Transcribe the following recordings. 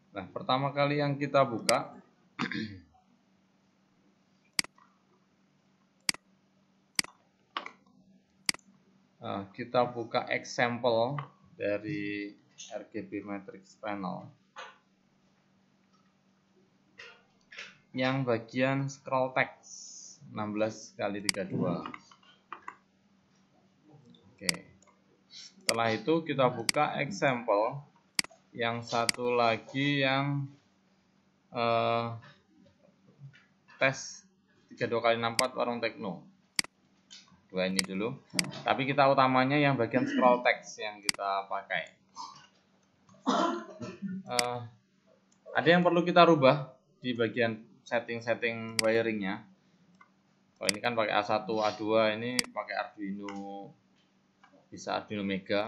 Nah, pertama kali yang kita buka kita buka example dari RGB Matrix Panel yang bagian scroll text 16x32. Oke. Setelah itu kita buka example yang satu lagi yang tes 32x64 Warung Tekno. Dua ini dulu. Tapi kita utamanya yang bagian scroll text yang kita pakai. Ada yang perlu kita rubah di bagian setting-setting wiringnya. Kalau ini kan pakai A1, A2, ini pakai Arduino, bisa Arduino Mega.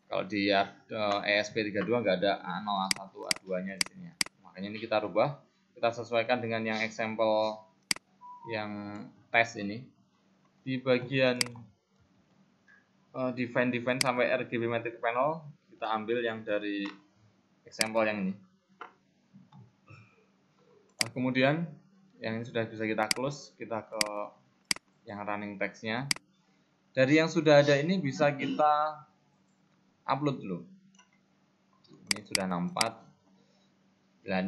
Kalau di ESP32 nggak ada A0, A1, A2-nya di sini. Makanya ini kita rubah, kita sesuaikan dengan yang example yang tes ini. Di bagian define sampai RGB Matrix Panel, kita ambil yang dari example yang ini. Nah, kemudian yang ini sudah bisa kita close, kita ke yang running text-nya. Dari yang sudah ada ini bisa kita upload dulu. Ini sudah 64. Nah,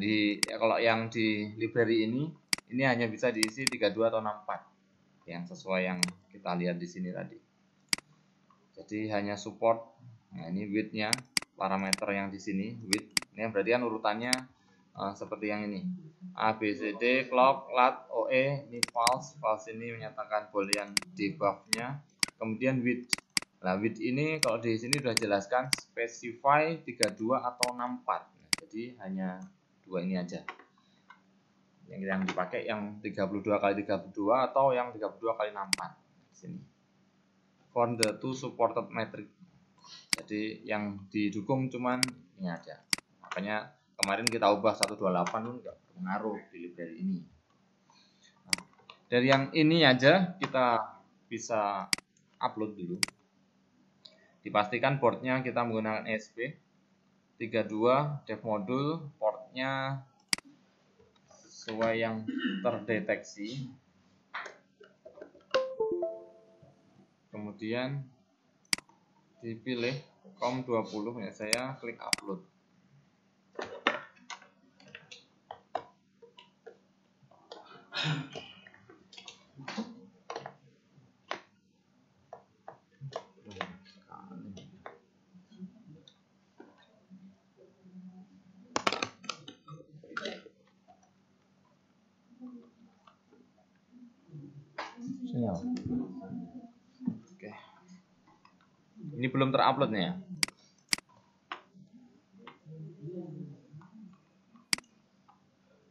kalau yang di library ini hanya bisa diisi 32 atau 64 yang sesuai yang kita lihat di sini tadi. Jadi hanya support. Nah, ini width-nya, parameter yang di sini width. Ini berarti kan urutannya seperti yang ini. A, B, C, D, clock, lat, OE, ini false. False ini menyatakan boolean debuff-nya. Kemudian width. Nah, width ini kalau di sini sudah jelaskan specify 32 atau 64. Nah, jadi hanya dua ini aja. Yang dipakai yang 32x32 atau yang 32x64 di sini. For the two supported matrix. Jadi yang didukung cuman ini aja. Makanya kemarin kita ubah 128 pun nggak pengaruh di library ini. Nah, dari yang ini aja kita bisa upload dulu. Dipastikan boardnya kita menggunakan ESP32 dev module, portnya sesuai yang terdeteksi. Kemudian dipilih COM20, ya saya klik upload. Oke. Ini belum terupload nih ya.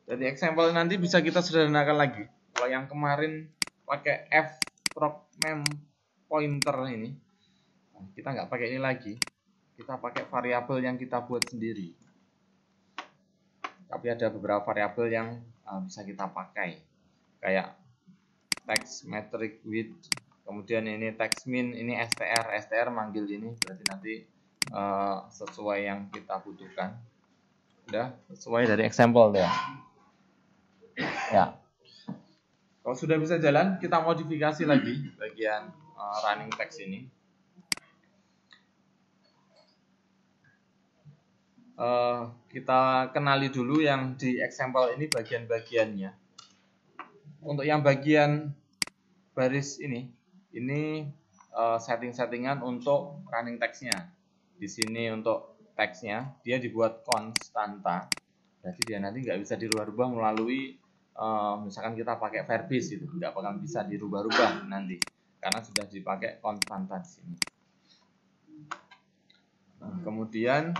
Jadi example nanti bisa kita sederhanakan lagi. Kalau yang kemarin pakai f prop mem pointer ini, kita nggak pakai ini lagi. Kita pakai variabel yang kita buat sendiri. Tapi ada beberapa variabel yang bisa kita pakai, kayak text matrix width, kemudian ini text min, ini str manggil ini, berarti nanti sesuai yang kita butuhkan. Udah sesuai dari example ya. Ya. Kalau sudah bisa jalan, kita modifikasi lagi bagian running text ini. Kita kenali dulu yang di example ini bagian-bagiannya. Untuk yang bagian baris ini setting-settingan untuk running text-nya. Di sini untuk text-nya dia dibuat konstanta. Berarti dia nanti nggak bisa dirubah-rubah melalui misalkan kita pakai verbis itu, nggak bakal bisa dirubah-rubah nanti karena sudah dipakai konstanta di sini. Kemudian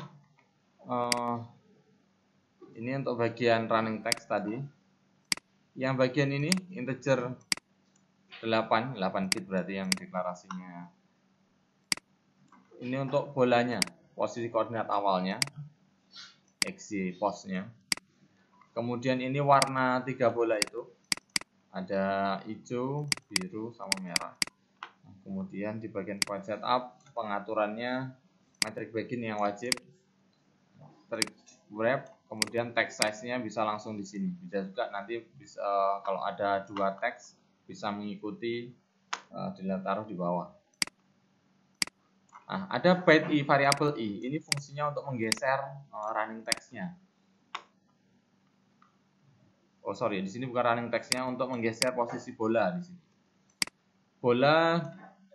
ini untuk bagian running text tadi. Yang bagian ini integer 8 bit berarti yang deklarasinya. Ini untuk bolanya, posisi koordinat awalnya, x, posnya. Kemudian ini warna 3 bola itu, ada hijau, biru, sama merah. Nah, kemudian di bagian point setup, pengaturannya matrix begin yang wajib. strict wrap, kemudian text size-nya bisa langsung di sini. Bisa juga nanti bisa kalau ada dua teks bisa mengikuti ditaruh di bawah. Nah, ada byte i, variabel i. Ini fungsinya untuk menggeser running text-nya. Oh sorry, di sini bukan running text-nya, untuk menggeser posisi bola di sini. Bola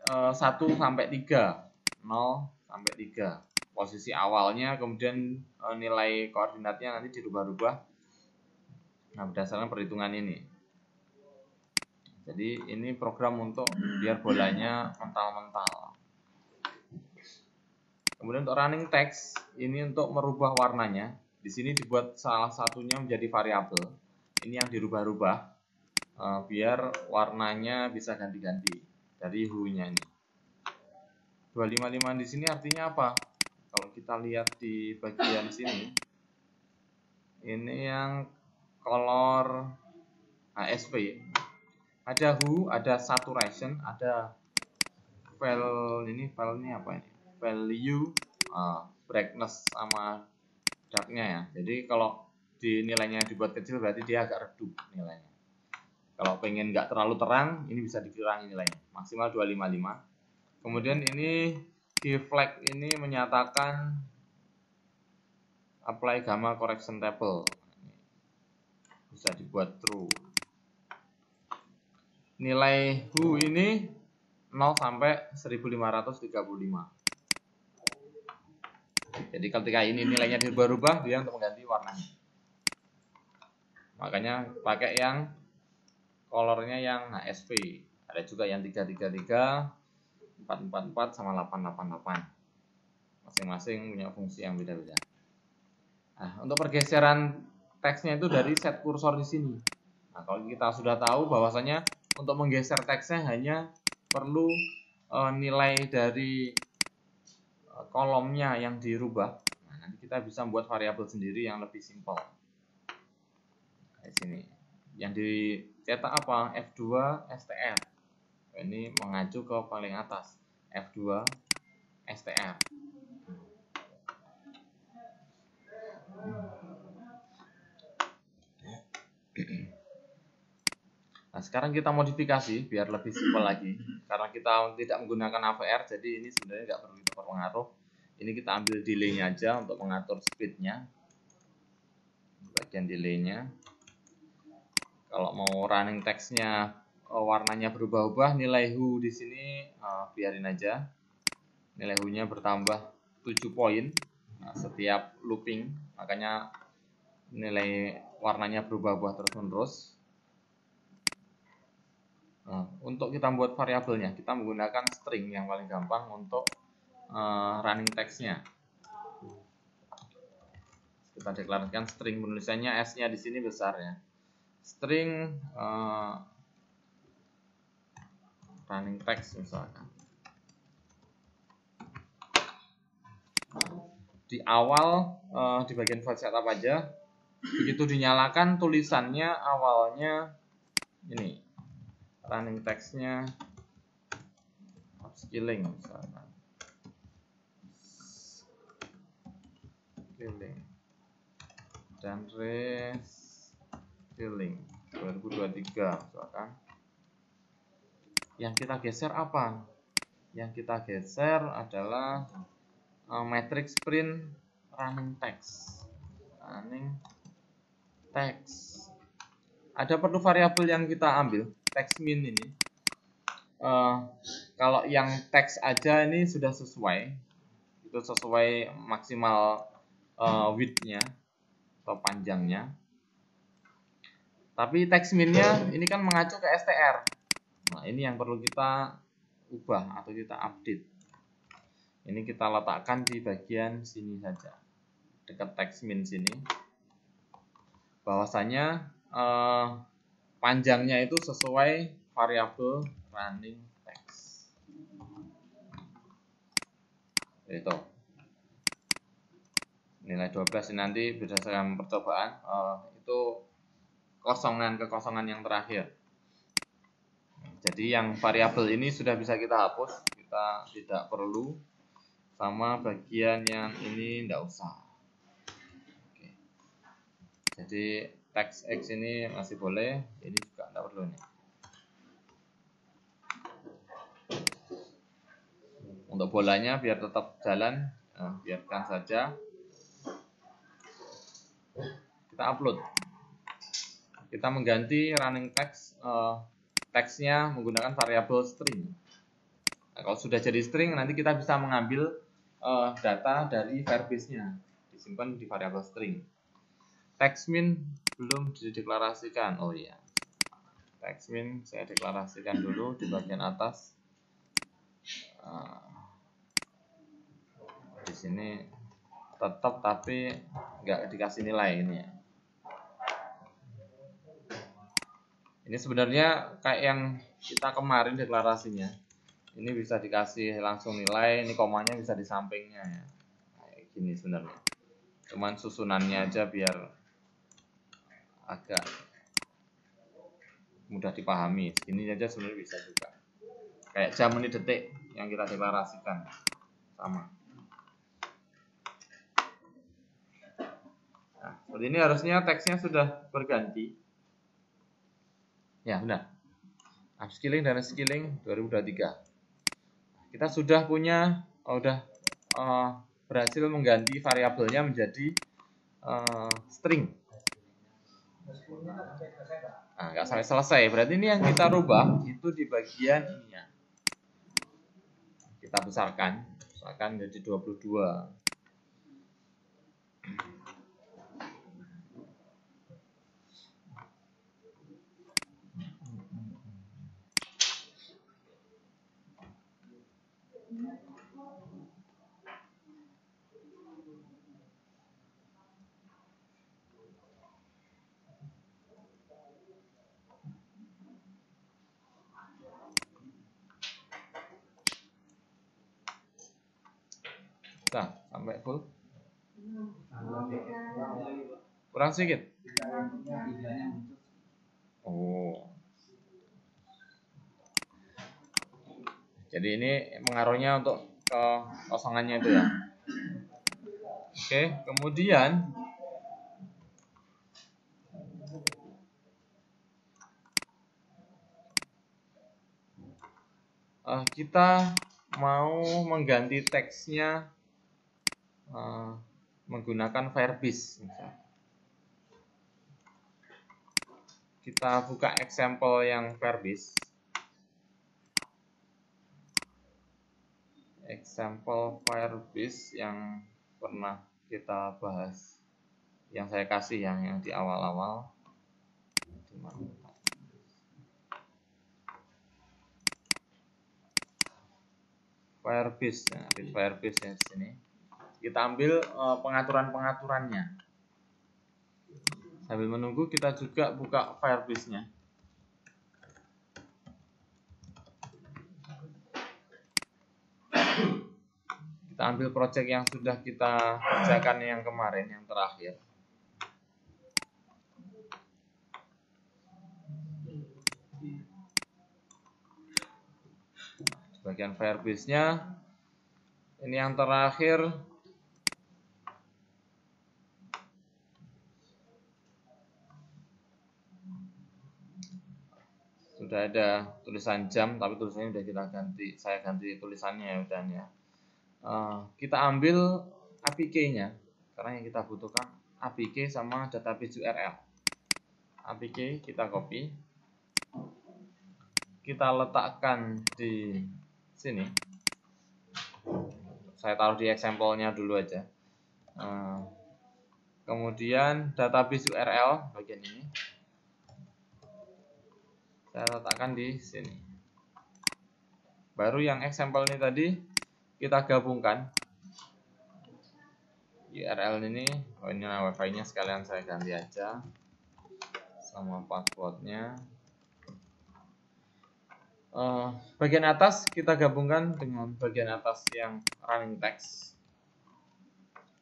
1 sampai 3, 0 sampai 3. Posisi awalnya, kemudian nilai koordinatnya nanti dirubah-rubah. Nah, berdasarkan perhitungan ini. Jadi ini program untuk biar bolanya mental-mental. Kemudian untuk running text, ini untuk merubah warnanya. Di sini dibuat salah satunya menjadi variabel. Ini yang dirubah-rubah biar warnanya bisa ganti-ganti dari hue-nya ini. 255 di sini artinya apa? Kalau kita lihat di bagian sini, ini yang color ASP. Ada hue, ada saturation, ada filenya apa ini? Value, brightness sama darknya ya. Jadi kalau di nilainya dibuat kecil berarti dia agak redup nilainya. Kalau pengen nggak terlalu terang, ini bisa dikurangi nilainya, maksimal 255. Kemudian ini di flag ini menyatakan apply gamma correction table, bisa dibuat true. Nilai hue ini 0 sampai 1535. Jadi ketika ini nilainya dirubah-rubah, dia untuk mengganti warnanya. Makanya pakai yang colornya yang ASP. Ada juga yang 333, 444 sama 888. Masing-masing punya fungsi yang beda-beda. Nah, untuk pergeseran teksnya itu dari set kursor di sini. Nah, kalau kita sudah tahu bahwasanya untuk menggeser teksnya hanya perlu nilai dari kolomnya yang dirubah. Nah, nanti kita bisa membuat variabel sendiri yang lebih simpel. Di sini yang dicetak apa? F2 str. Ini mengacu ke paling atas. F2 str. Nah, sekarang kita modifikasi biar lebih simpel lagi. Karena kita tidak menggunakan AVR, jadi ini sebenarnya nggak perlu kita berpengaruh. Ini kita ambil delay-nya aja untuk mengatur speed-nya. Bagian delay-nya. Kalau mau running text-nya warnanya berubah-ubah, nilai hue di sini biarin aja. Nilai hue-nya bertambah 7 poin setiap looping, makanya nilai warnanya berubah-ubah terus-menerus. Untuk kita membuat variabelnya, kita menggunakan string yang paling gampang untuk running text-nya. Kita deklarasikan string, penulisannya S-nya di sini besar ya. String running text misalkan. Di awal di bagian file setup aja, begitu dinyalakan tulisannya awalnya ini. Running text-nya upskilling misalkan. Upskilling dan reskilling 2023 misalkan. Yang kita geser apa? Yang kita geser adalah matrix print running text. Running text. Ada perlu variabel yang kita ambil. Text min ini kalau yang teks aja ini sudah sesuai, itu sesuai maksimal width-nya atau panjangnya, tapi text min-nya ini kan mengacu ke str. Nah, ini yang perlu kita ubah atau kita update. Ini kita letakkan di bagian sini saja, dekat text min sini, bahwasanya panjangnya itu sesuai variabel running text. Itu nilai 12 ini nanti berdasarkan percobaan itu kekosongan yang terakhir. Jadi yang variabel ini sudah bisa kita hapus, kita tidak perlu. Sama bagian yang ini tidak usah. Jadi teks X ini masih boleh, ini juga tidak perlu nih. Untuk bolanya biar tetap jalan, biarkan saja. Kita upload. Kita mengganti running text, teksnya menggunakan variabel string. Nah, kalau sudah jadi string, nanti kita bisa mengambil data dari Firebase-nya, disimpan di variabel string. Text min belum dideklarasikan. Oh iya, text min saya deklarasikan dulu di bagian atas. Di sini tetap tapi nggak dikasih nilai ini ya. Ini sebenarnya kayak yang kita kemarin deklarasinya. Ini bisa dikasih langsung nilai, ini komanya bisa di sampingnya ya. Kayak gini sebenarnya. Cuman susunannya aja biar agak mudah dipahami. Segini aja sebenarnya bisa juga. Kayak jam, menit, detik yang kita deklarasikan. Sama. Nah, seperti ini harusnya teksnya sudah berganti. Ya, benar. Upskilling dan reskilling 2023. Kita sudah punya, berhasil mengganti variabelnya menjadi string. Nah, nggak sampai selesai. Berarti ini yang kita rubah itu di bagian ini ya. Kita besarkan, misalkan jadi 22. Nah, sampai full. Kurang sedikit. Oh. Jadi ini pengaruhnya untuk kekosongannya itu ya. Oke, kemudian kita mau mengganti teksnya menggunakan Firebase. Kita buka example yang Firebase. Example Firebase yang pernah kita bahas, yang saya kasih yang di awal-awal. Firebase, nah, di Firebase yang sini kita ambil pengaturan-pengaturannya. Sambil menunggu kita juga buka Firebase-nya. Kita ambil project yang sudah kita kerjakan yang kemarin, yang terakhir. Bagian Firebase-nya ini yang terakhir. Sudah ada tulisan jam, tapi tulisannya sudah kita ganti. Saya ganti tulisannya ya udahnya. Kita ambil APK-nya karena yang kita butuhkan APK sama database URL. APK kita copy, kita letakkan di sini. Saya taruh di example-nya dulu aja. Kemudian database URL bagian ini saya letakkan di sini. Baru yang example ini tadi kita gabungkan URL ini. Oh, ini wifi-nya sekalian saya ganti aja sama passwordnya. Bagian atas kita gabungkan dengan bagian atas yang running text.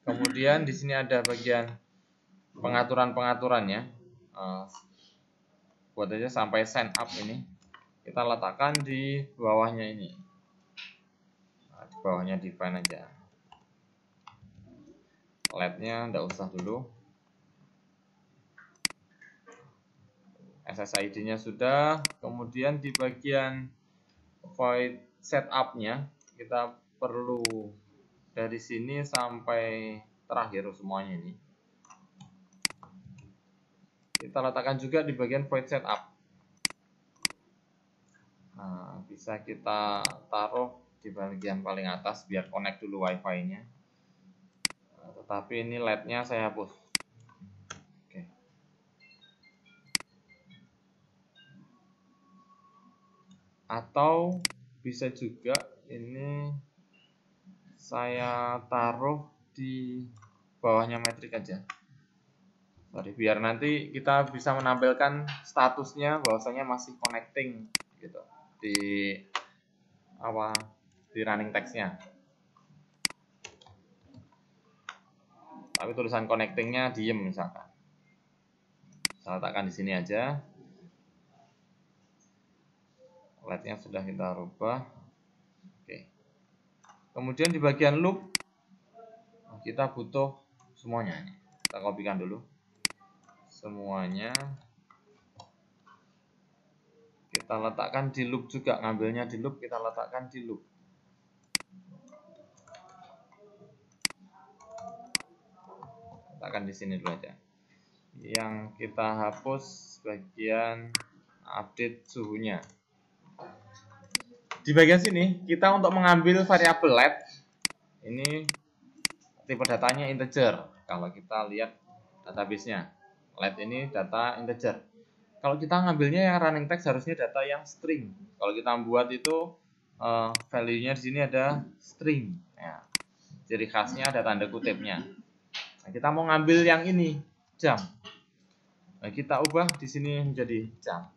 Kemudian di sini ada bagian pengaturan-pengaturannya. Buat aja sampai sign up ini. Kita letakkan di bawahnya ini. Nah, di bawahnya define aja. LED-nya enggak usah dulu. SSID-nya sudah. Kemudian di bagian void setup-nya kita perlu dari sini sampai terakhir semuanya ini. Kita letakkan juga di bagian void setup. Nah, bisa kita taruh di bagian paling atas biar connect dulu wifi-nya. Nah, tetapi ini LED-nya saya hapus. Oke. Atau bisa juga ini saya taruh di bawahnya metrik aja. Sorry, biar nanti kita bisa menampilkan statusnya bahwasanya masih connecting gitu di running text-nya. Tapi tulisan connecting-nya diem misalkan. Saya letakkan di sini aja. LED-nya sudah kita rubah. Oke. Kemudian di bagian loop kita butuh semuanya. Kita kopikan dulu semuanya. Kita letakkan di loop juga, ngambilnya di loop, kita letakkan di loop. Letakkan di sini dulu aja. Yang kita hapus bagian update suhunya. Di bagian sini kita untuk mengambil variabel LED ini tipe datanya integer. Kalau kita lihat database-nya, LED ini data integer. Kalau kita ngambilnya yang running text harusnya data yang string. Kalau kita buat itu value-nya di sini ada string. Ya. Ciri khasnya ada tanda kutipnya. Nah, kita mau ngambil yang ini jam. Nah, kita ubah di sini menjadi jam.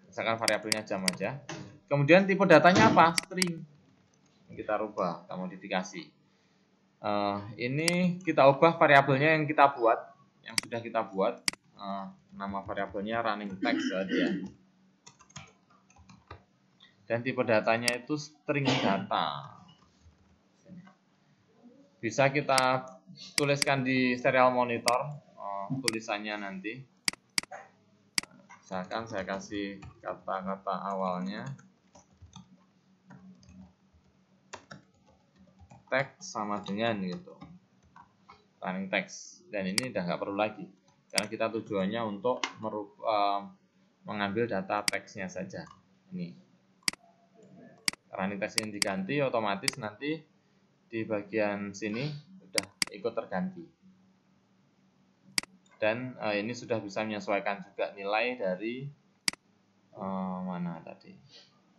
Misalkan variabelnya jam aja. Kemudian tipe datanya apa? String. Kita rubah, kita modifikasi. Ini kita ubah variabelnya yang kita buat, yang sudah kita buat. Nama variabelnya running text saja. Dan tipe datanya itu string data. Bisa kita tuliskan di serial monitor tulisannya nanti. Misalkan saya kasih kata-kata awalnya text sama dengan gitu, running text, dan ini udah nggak perlu lagi karena kita tujuannya untuk mengambil data teksnya saja. Ini running text ini diganti, otomatis nanti di bagian sini sudah ikut terganti, dan ini sudah bisa menyesuaikan juga nilai dari mana tadi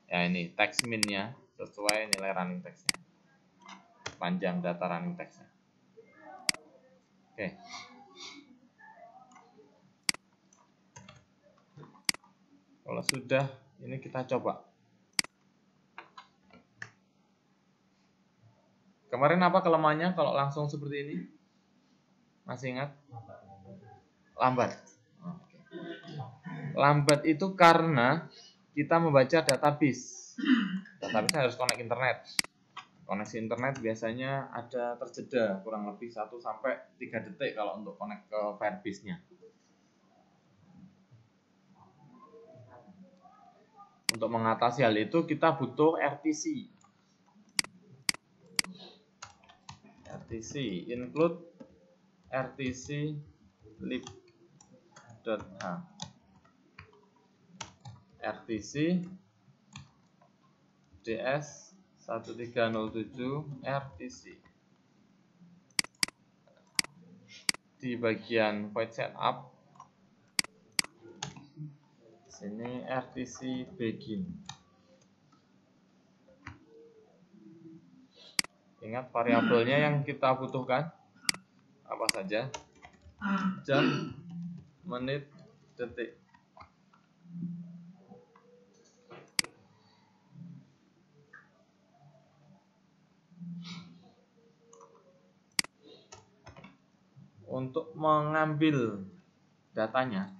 ya, ini text min-nya sesuai nilai running text-nya, panjang data running text-nya. Oke. Kalau sudah, ini kita coba. Kemarin apa kelemahannya kalau langsung seperti ini? Masih ingat? Lambat. Oke. Lambat itu karena kita membaca database. Database harus connect internet. Koneksi internet biasanya ada terjeda kurang lebih 1 sampai 3 detik kalau untuk connect ke Firebase-nya. Untuk mengatasi hal itu kita butuh RTC. RTC include RTC lib.h. RTC DS 1307 RTC. Di bagian void setup sini RTC begin. Ingat variabelnya yang kita butuhkan apa saja? Jam, menit, detik. Untuk mengambil datanya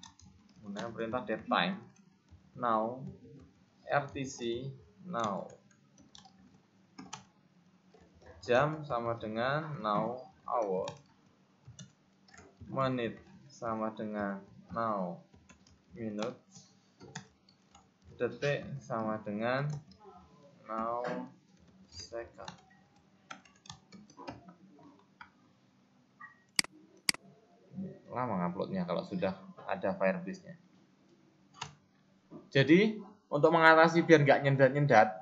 menggunakan perintah datetime now RTC now. Jam sama dengan now hour. Menit sama dengan now minute, detik sama dengan now second. Lama nguploadnya kalau sudah ada Firebase-nya. Jadi untuk mengatasi biar nggak nyendat-nyendat,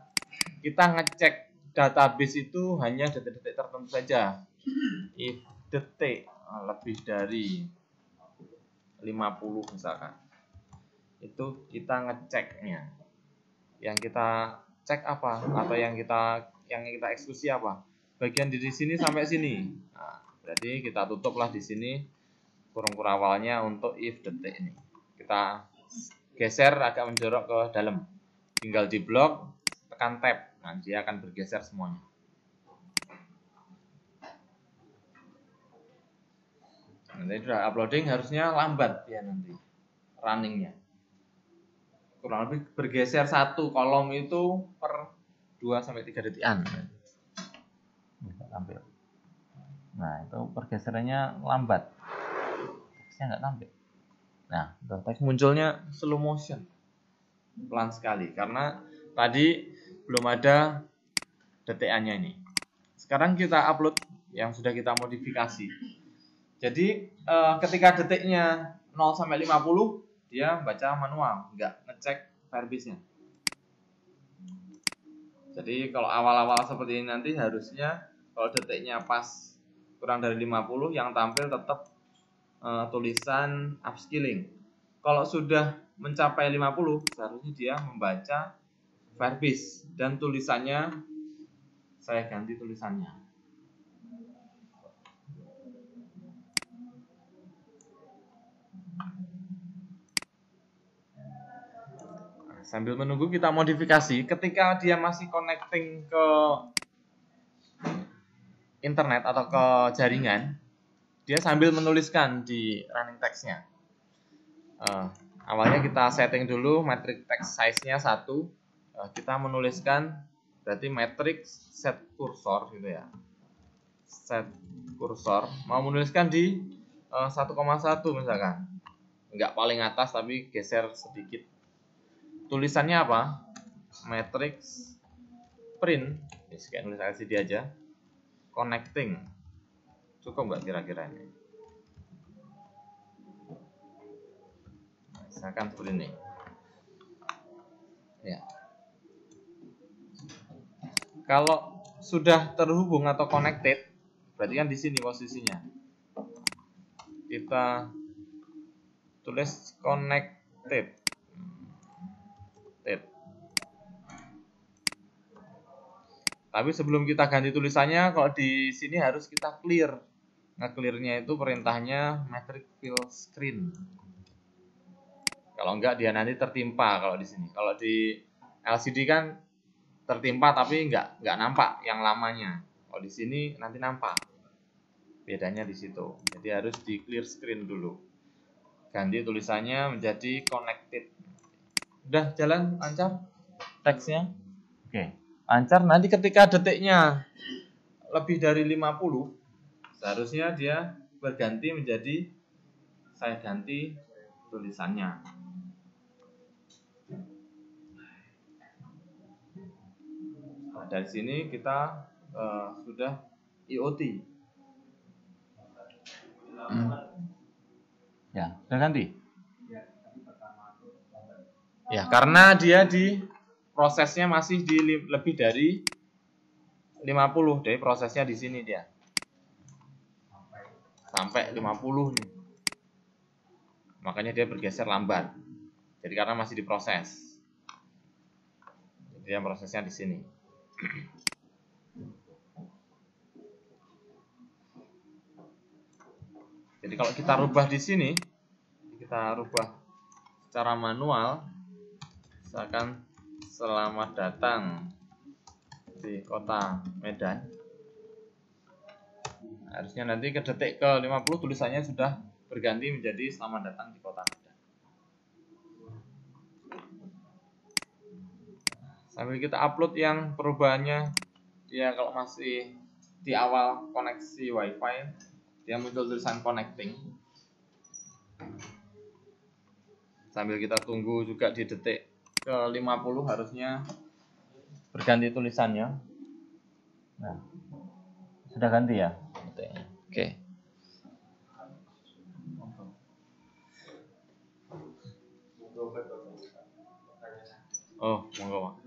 kita ngecek database itu hanya detik-detik tertentu saja. If detik lebih dari 50 misalkan, itu kita ngeceknya. Yang kita cek apa atau yang kita eksekusi apa? Bagian dari sini sampai sini. Nah, berarti kita tutuplah di sini kurung awalnya untuk if detik ini. Kita geser agak menjorok ke dalam. Tinggal di blok, tekan tab. Nah, dia akan bergeser semuanya. Nanti sudah uploading harusnya lambat ya nanti runningnya. Kurang lebih bergeser satu kolom itu per 2-3 detikan. Tampil. Nah, itu pergeserannya lambat. Teksnya nggak tampil. Nah, teks munculnya slow motion. Pelan sekali karena tadi belum ada detikannya ini. Sekarang kita upload yang sudah kita modifikasi. Jadi ketika detiknya 0-50 dia baca manual, nggak ngecek Firebase-nya. Jadi kalau awal-awal seperti ini nanti harusnya kalau detiknya pas kurang dari 50 yang tampil tetap tulisan upskilling. Kalau sudah mencapai 50 seharusnya dia membaca Firebase dan tulisannya saya ganti tulisannya. Sambil menunggu kita modifikasi, ketika dia masih connecting ke internet atau ke jaringan, dia sambil menuliskan di running text-nya. Awalnya kita setting dulu metric text size-nya 1. Kita menuliskan berarti metric set cursor gitu ya. Set cursor mau menuliskan di 1,1 misalkan. Enggak paling atas tapi geser sedikit. Tulisannya apa? Matrix print. Ini nulis LCD aja. Connecting. Cukup nggak kira-kira ini? Misalkan seperti ini. Ya. Kalau sudah terhubung atau connected, berarti kan di sini posisinya. Kita tulis connected. Tapi sebelum kita ganti tulisannya, kalau di sini harus kita clear. Nge-clearnya itu perintahnya metric fill screen. Kalau enggak dia nanti tertimpa kalau di sini. Kalau di LCD kan tertimpa tapi enggak nampak yang lamanya. Kalau di sini nanti nampak. Bedanya di situ. Jadi harus di clear screen dulu. Ganti tulisannya menjadi connected. Udah jalan lancar teksnya? Oke. Lancar, nanti ketika detiknya lebih dari 50 seharusnya dia berganti menjadi saya ganti tulisannya. Nah, dari sini kita sudah IoT. Ya, sudah ganti. Ya, karena dia di prosesnya masih di lebih dari 50, dari prosesnya di sini dia. Sampai 50 nih. Makanya dia bergeser lambat. Jadi karena masih diproses. Jadi yang prosesnya di sini. Jadi kalau kita rubah di sini, kita rubah secara manual, misalkan selamat datang di kota Medan. Harusnya nanti ke detik ke 50 tulisannya sudah berganti menjadi selamat datang di kota Medan. Sambil kita upload yang perubahannya, dia kalau masih di awal koneksi WiFi, dia muncul tulisan connecting. Sambil kita tunggu juga di detik ke 50 harusnya berganti tulisannya. Nah, sudah ganti ya detiknya. Oke. Oh, monggo Pak.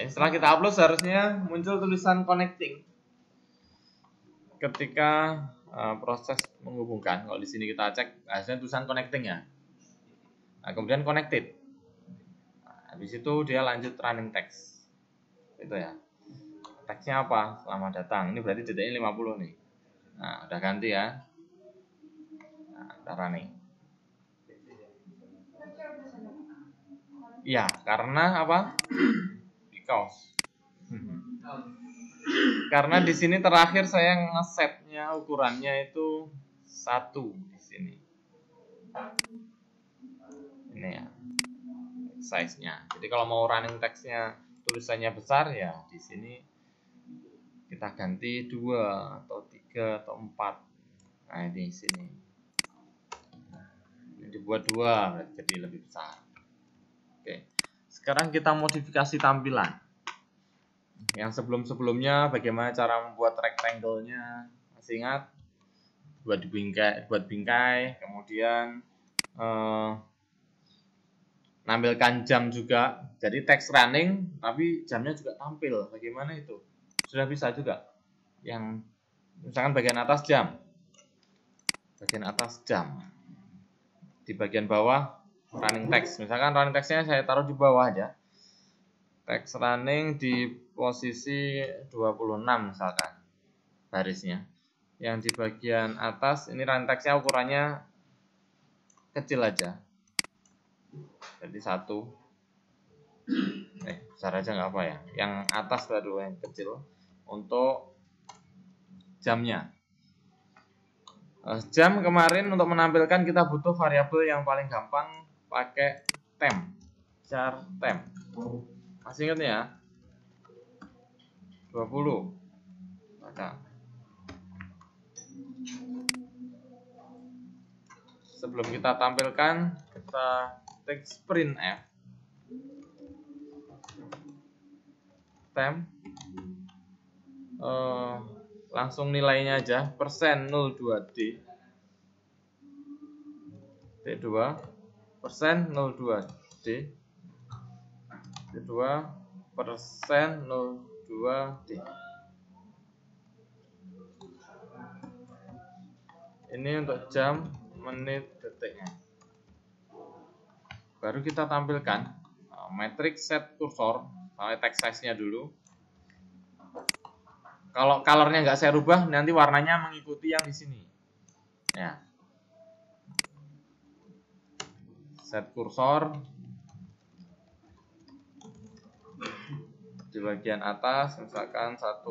Setelah kita upload seharusnya muncul tulisan connecting ketika proses menghubungkan. Kalau di sini kita cek hasilnya tulisan connecting ya. Nah, kemudian connected. Nah, habis itu dia lanjut running text. Itu ya. Teksnya apa? Selamat datang. Ini berarti detiknya 50 nih. Nah, udah ganti ya. Nah, udah running. Iya, karena apa? Because. Karena di sini terakhir saya ngesetnya ukurannya itu 1 di sini. Ini ya. Size-nya. Jadi kalau mau running text-nya tulisannya besar ya di sini kita ganti 2 atau 3 atau 4. Nah, ini sini. Ini dibuat 2 berarti jadi lebih besar. Oke. Sekarang kita modifikasi tampilan. Yang sebelum-sebelumnya bagaimana cara membuat rectangle-nya? Masih ingat? Buat bingkai, kemudian nampilkan jam juga. Jadi text running tapi jamnya juga tampil. Bagaimana itu? Sudah bisa juga. Yang misalkan bagian atas jam. Bagian atas jam. Di bagian bawah running text. Misalkan running text-nya saya taruh di bawah aja. Text running di posisi 26 misalkan barisnya. Yang di bagian atas ini running text-nya ukurannya kecil aja. Jadi 1. Besar aja nggak apa ya. Yang atas baru yang kecil. Untuk jamnya. Jam kemarin untuk menampilkan kita butuh variabel yang paling gampang pakai temp. Char temp. Masih ingat ya? 20. Maka sebelum kita tampilkan, kita text printf temp langsung nilainya aja persen 02D D2 persen 02D D2 persen 02D. Ini untuk jam, menit, detiknya. Baru kita tampilkan matrix set cursor sampai text size-nya dulu. Kalau color-nya nggak saya rubah, nanti warnanya mengikuti yang di sini. Ya. Set cursor di bagian atas, misalkan 1,1.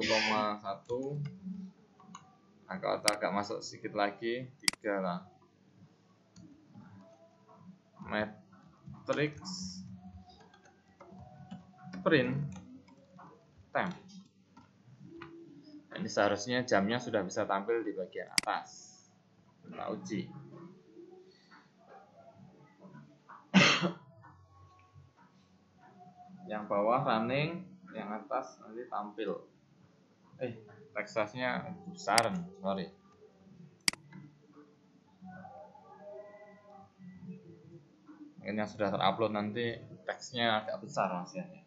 Agak masuk sedikit lagi, 3 lah. Matrix print temp. Ini seharusnya jamnya sudah bisa tampil di bagian atas. Kita uji. Yang bawah running, yang atas nanti tampil. Tekstasnya besar, sorry. Mungkin yang sudah terupload nanti teksnya agak besar hasilnya.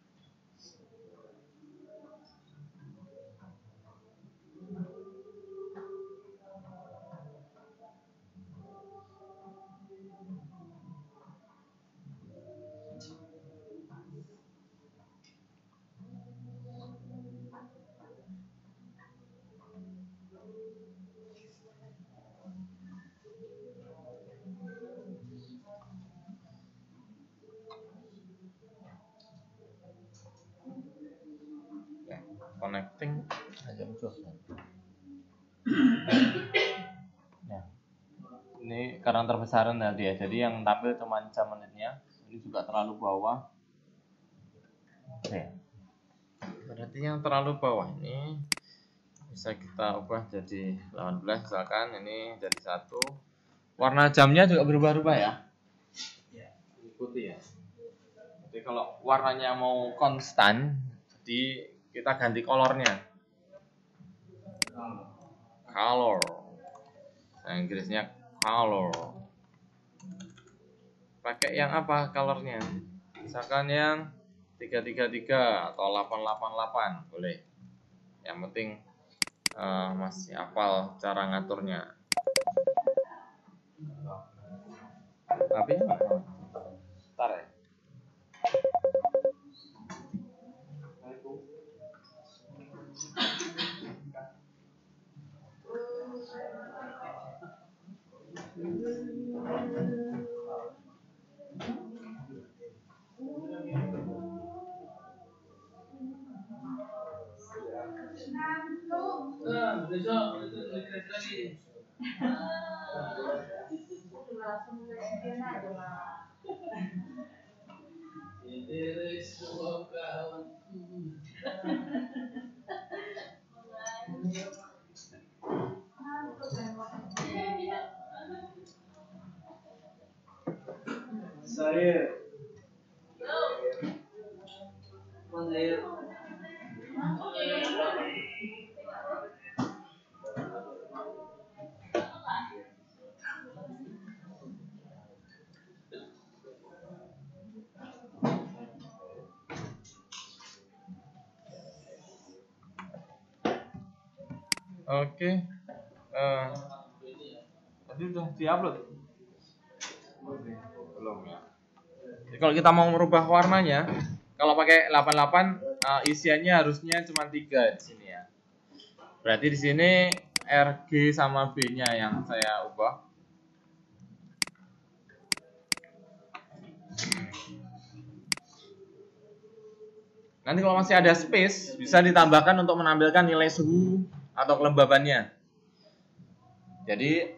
Connecting aja muncul. Ini karena terbesaran tadi ya, jadi yang tampil cuma jam menitnya. Ini juga terlalu bawah. Oke. Berarti yang terlalu bawah ini bisa kita ubah jadi 18 misalkan, ini jadi 1. Warna jamnya juga berubah-ubah ya. Ikuti ya. Jadi kalau warnanya mau konstan, jadi kita ganti colornya. Color. Bahasa Inggrisnya color. Pakai yang apa colornya? Misalkan yang 333 atau 888 boleh. Yang penting masih hafal cara ngaturnya. Tapi ntar ya. Oke. Tadi udah diupload? Belum ya. Jadi kalau kita mau merubah warnanya, kalau pakai 88 isiannya harusnya cuma 3 di sini ya. Berarti di sini RG sama B-nya yang saya ubah. Nanti kalau masih ada space, bisa ditambahkan untuk menampilkan nilai suhu atau kelembabannya. Jadi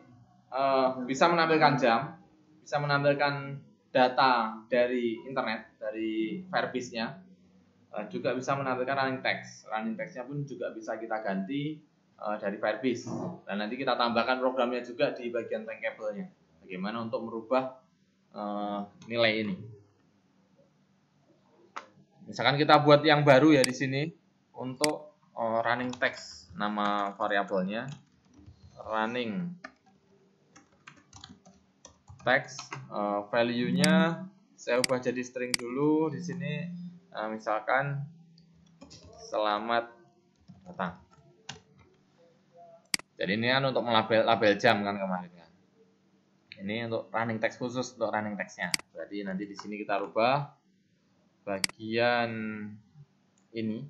bisa menampilkan jam, bisa menampilkan data dari internet, dari Firebase-nya, juga bisa menampilkan running text. Running text-nya pun juga bisa kita ganti dari Firebase. Dan nanti kita tambahkan programnya juga di bagian tankable-nya. Bagaimana untuk merubah nilai ini. Misalkan kita buat yang baru ya di sini untuk running text, nama variabelnya running text, value-nya saya ubah jadi string dulu di sini, misalkan selamat datang. Jadi ini kan untuk melabel jam kan kemarin kan. Ini untuk running text khusus untuk running text-nya. Berarti nanti di sini kita rubah bagian ini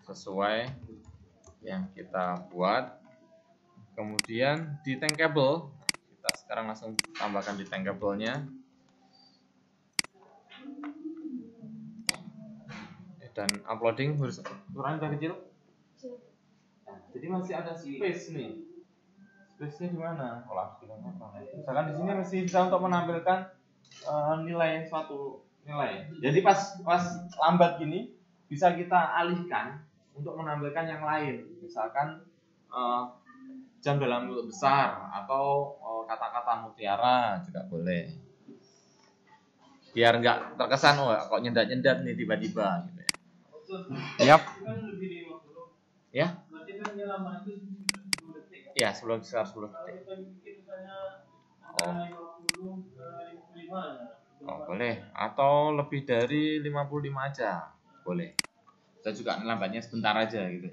sesuai yang kita buat. Kemudian di tankable, kita sekarang langsung tambahkan di tankable-nya. Dan uploading ukuran udah kecil. Jadi masih ada space nih. Space-nya di mana? Misalkan di sini masih bisa untuk menampilkan nilai suatu nilai. Jadi pas lambat gini bisa kita alihkan untuk menampilkan yang lain. Misalkan jam dalam bentuk besar atau kata-kata mutiara juga boleh. Biar nggak terkesan kok nyendat-nyendat nih tiba-tiba gitu ya. Yap. Ya. Ya, sebelum sekitar 10 detik. Oh, boleh. Atau lebih dari 55 aja. Boleh. Kita juga lambatnya sebentar aja gitu.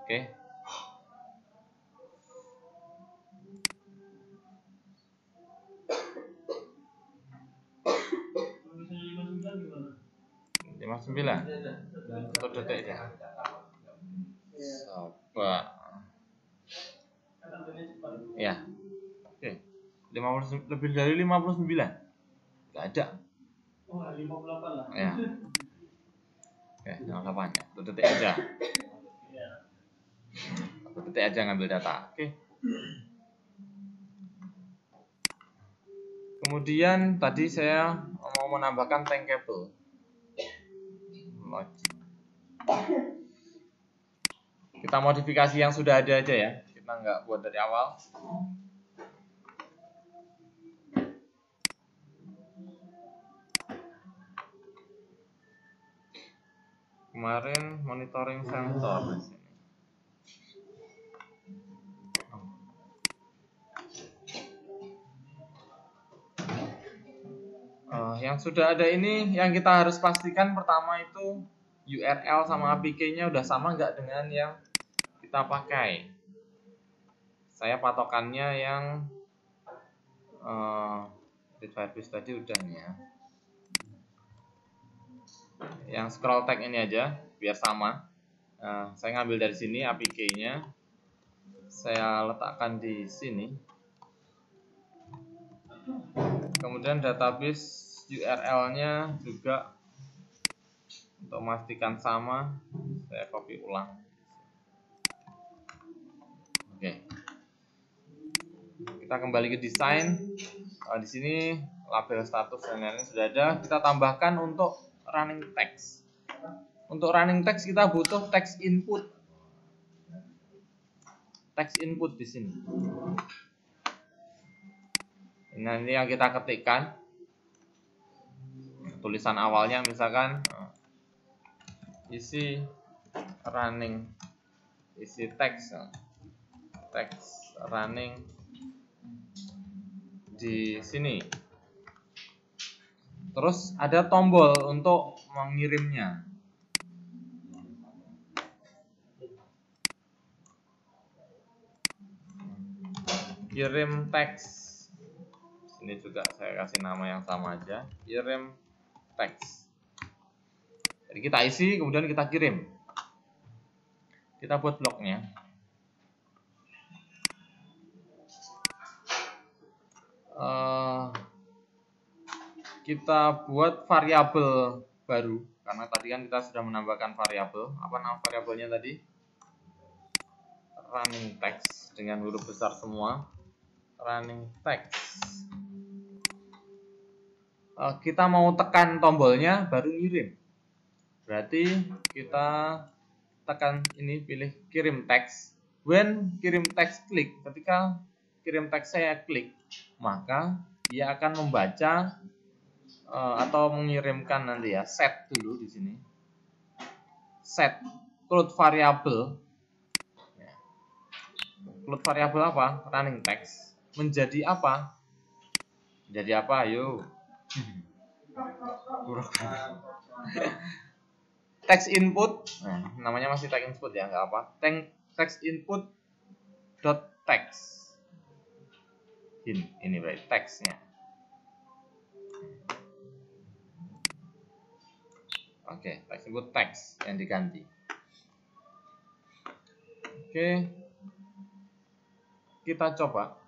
Oke. Lima 59. 1 detik ya. Coba. Ya. Oke. 50 lebih dari 59. Enggak ada. Oh, 58 lah. Ya. Oke, 58 ya. 1 detik aja. 1 detik aja ngambil data. Oke. Kemudian tadi saya mau menambahkan tankable logic. Kita modifikasi yang sudah ada aja ya, kita nggak buat dari awal. Kemarin monitoring sensor di sini. Yang sudah ada ini, yang kita harus pastikan pertama itu URL sama APK-nya udah sama nggak dengan yang kita pakai. Saya patokannya yang Firebase tadi udah nih ya. Yang scroll tag ini aja biar sama. Saya ngambil dari sini APK-nya, saya letakkan di sini. Kemudian database URL-nya juga untuk memastikan sama, saya copy ulang. Oke. Kita kembali ke desain. Di sini label status dan lain-lain sudah ada. Kita tambahkan untuk running text. Untuk running text kita butuh text input. Text input di sini. Nah, ini yang kita ketikkan. Tulisan awalnya misalkan isi running, isi text running di sini. Terus ada tombol untuk mengirimnya. Kirim teks. Ini juga saya kasih nama yang sama aja, kirim teks. Jadi kita isi, kemudian kita kirim. Kita buat bloknya. Kita buat variabel baru, karena tadi kan kita sudah menambahkan variabel. Apa nama variabelnya tadi? Running text dengan huruf besar semua. Running text. Kita mau tekan tombolnya baru ngirim. Berarti kita tekan ini, pilih kirim teks. When kirim teks klik, ketika kirim teks saya klik, maka dia akan membaca atau mengirimkan nanti ya, set dulu di sini. Set include variable. Include variable apa? Running text. Menjadi apa? Menjadi apa? Ayo. Text input, namanya masih text input ya, nggak apa. Text input dot text. Ini berarti teksnya. Oke, text input text yang diganti. Oke, kita coba.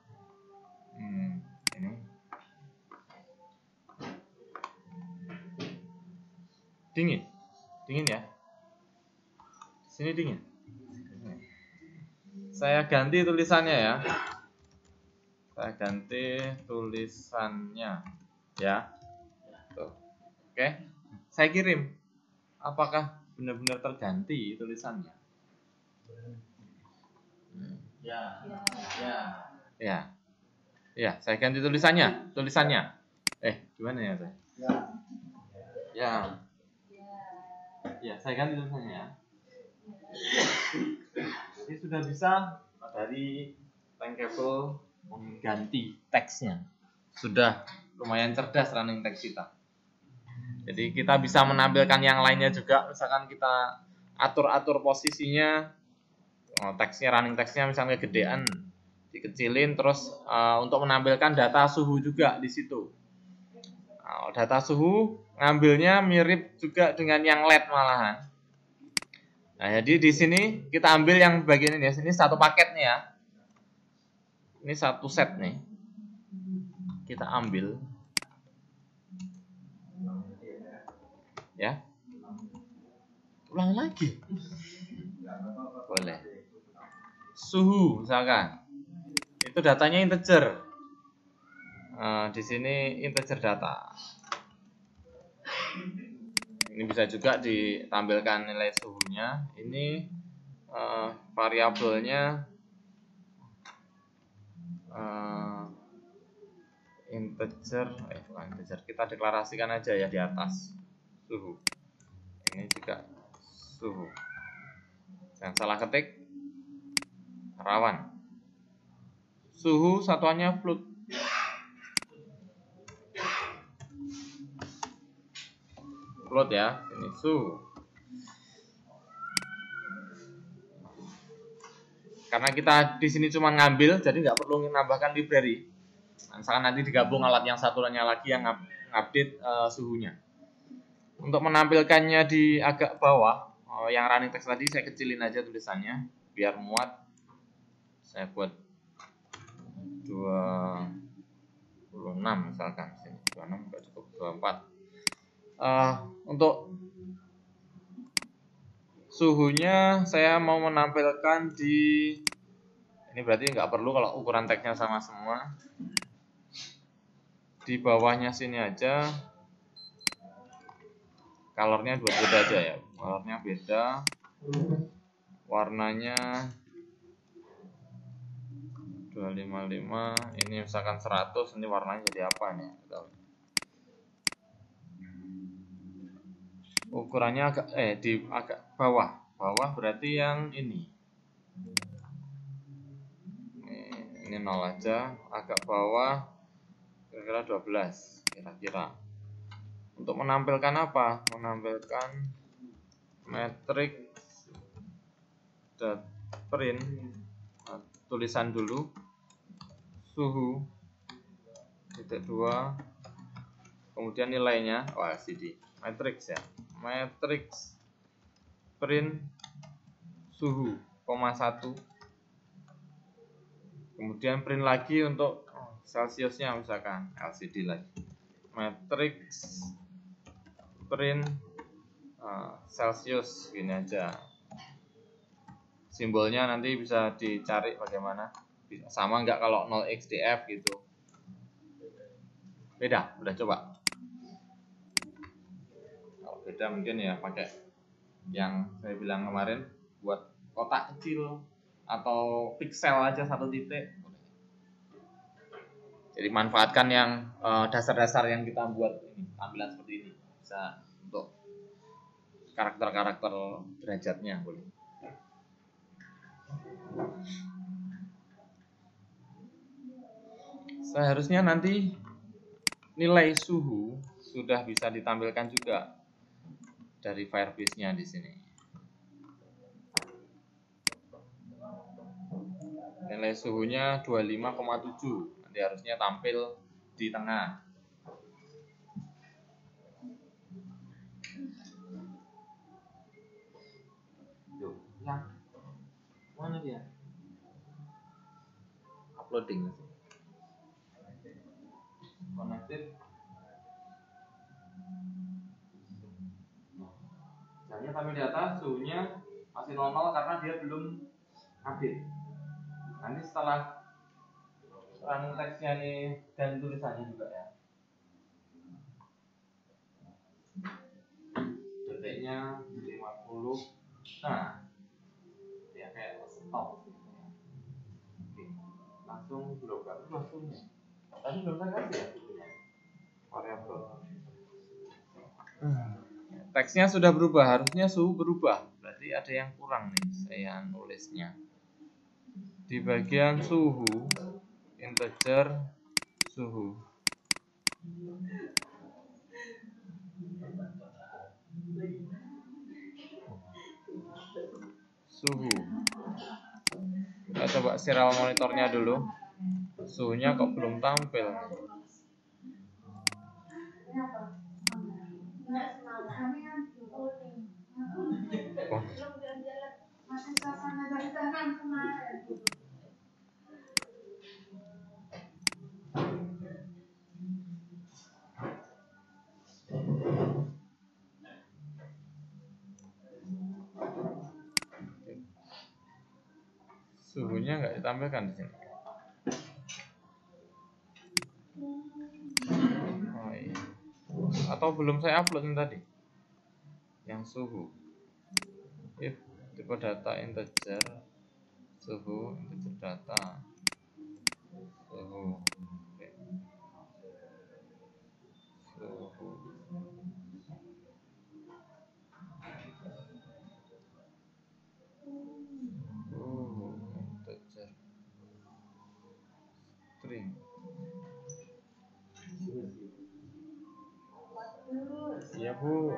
Ini. Dingin ya. Sini dingin. Saya ganti tulisannya ya. Saya ganti tulisannya ya. Tuh. Oke. Saya kirim. Apakah benar-benar terganti tulisannya? Ya, saya ganti tulisannya. Gimana ya, saya? Ya, saya ganti tulisannya ya. Ini sudah bisa dari tankable mengganti teksnya. Sudah lumayan cerdas running text kita. Jadi kita bisa menampilkan yang lainnya juga. Misalkan kita atur-atur posisinya, teksnya, running teksnya misalnya gedean, dikecilin, terus untuk menampilkan data suhu juga di situ. Data suhu ngambilnya mirip juga dengan yang LED malahan. Nah, jadi di sini kita ambil yang bagian ini. Ini satu paket nih ya. Ini satu set nih. Kita ambil. Ya. Ulang lagi. Boleh. Suhu misalkan. Itu datanya integer. di sini integer data. Ini bisa juga ditampilkan nilai suhunya. Ini variabelnya integer, bukan integer, kita deklarasikan aja ya di atas suhu. Ini juga suhu. Jangan salah ketik, rawan. Suhu satuannya float. Float ya, ini suhu. Karena kita di sini cuma ngambil, jadi nggak perlu menambahkan library. Misalkan nanti digabung alat yang satunya lagi yang update suhunya. Untuk menampilkannya di agak bawah, yang running text tadi saya kecilin aja tulisannya biar muat. Saya buat 26 misalkan, sini 26 nggak cukup, 24. Untuk suhunya saya mau menampilkan di ini, berarti nggak perlu kalau ukuran teksnya sama semua. Di bawahnya sini aja, colornya beda aja ya, colornya beda, warnanya 255, ini misalkan 100, ini warnanya jadi apa nih? Ukurannya agak di agak bawah berarti yang ini 0 aja, agak bawah kira-kira 12 kira-kira. Untuk menampilkan apa? Menampilkan matrix print, tulisan dulu suhu titik 2, kemudian nilainya LCD matrix ya, matrix print suhu, 1, kemudian print lagi untuk Celsiusnya, misalkan LCD lagi, matrix print Celsius, gini aja. Simbolnya nanti bisa dicari bagaimana, sama nggak kalau 0xdf gitu, beda, udah coba. Kalau beda mungkin ya pakai yang saya bilang kemarin, buat kotak kecil atau pixel aja 1 titik. Jadi manfaatkan yang dasar-dasar yang kita buat ini, tampilan seperti ini, bisa untuk karakter-karakter derajatnya boleh. Seharusnya nanti nilai suhu sudah bisa ditampilkan juga dari Firebase-nya di sini. Nilai suhunya 25,7, nanti harusnya tampil di tengah. Yuk, yang mana dia? Uploading. Connected. Jadinya tampil di atas, suhunya masih 00 karena dia belum update. Nanti setelah running text-nya nih dan tulisannya juga ya, detiknya 50. Nah, ya kayak stop. Oke, langsung global langsungnya. Tadi belum saya kasih ya variabel. Teksnya sudah berubah, harusnya suhu berubah. Berarti ada yang kurang nih saya nulisnya. Di bagian suhu, integer suhu. Suhu. Kita coba serial monitornya dulu. Suhunya kok belum tampil. Oh. Suhunya nggak ditampilkan di sini. Atau belum saya upload yang tadi? Yang suhu. If tipe data integer, suhu integer data, suhu, oke. Suhu, suhu integer string. Iya Bu.